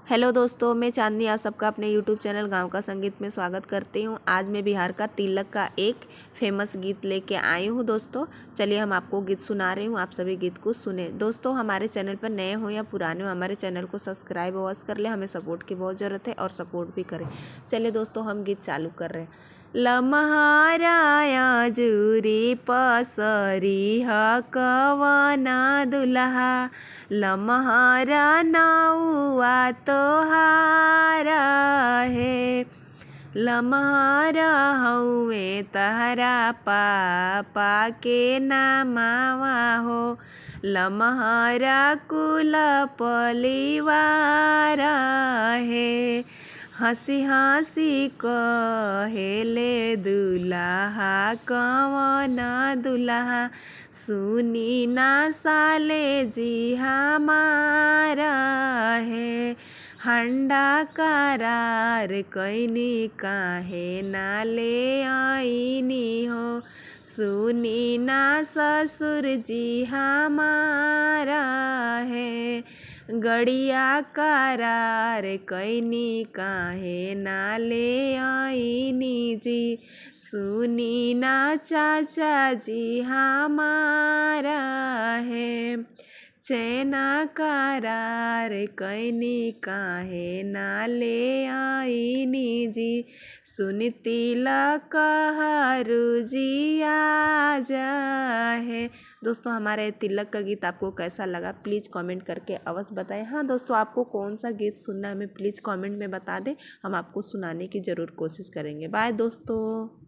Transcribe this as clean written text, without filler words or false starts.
Hello दोस्तों, मैं चांदनी आप सबका अपने यूट्यूब चैनल गांव का संगीत में स्वागत करती हूं। आज मैं बिहार का तिलक का एक फेमस गीत लेके आई हूं। दोस्तों चलिए हम आपको गीत सुना रही हूं, आप सभी गीत को सुने। दोस्तों हमारे चैनल पर नए हो या पुराने हो, हमारे चैनल को सब्सक्राइब अवश्य कर ले, हमें सपोर्ट की बहुत ज़रूरत है और सपोर्ट भी करें। चलिए दोस्तों हम गीत चालू कर रहे हैं। लम्हाराया जूरी पसरी कवना दुल्हा, लम्हारा नौआ तोहारा है। लम्हारा हउए तहरा पापा के नामावा हो, लम्हारा कुल परिवार है। हंसी हंसी कहेले दुल्हा कवना दुल्हा, सुनी ना साले जी हमारा है। हंडा करार कैनी काहे ना ले आईनी हो, सुनी ना ससुर जी हमारा है। गड़िया करार कैनी काहे ना ले आईनी जी, सुनी ना चाचा जी हमारा है। चैना करार कैनी काहे ना ले आईनी जी, सुन तिलक हरू जी आजा है। दोस्तों हमारे तिलक का गीत आपको कैसा लगा प्लीज़ कमेंट करके अवश्य बताएं। हाँ दोस्तों, आपको कौन सा गीत सुनना है हमें प्लीज़ कमेंट में बता दें, हम आपको सुनाने की ज़रूर कोशिश करेंगे। बाय दोस्तों।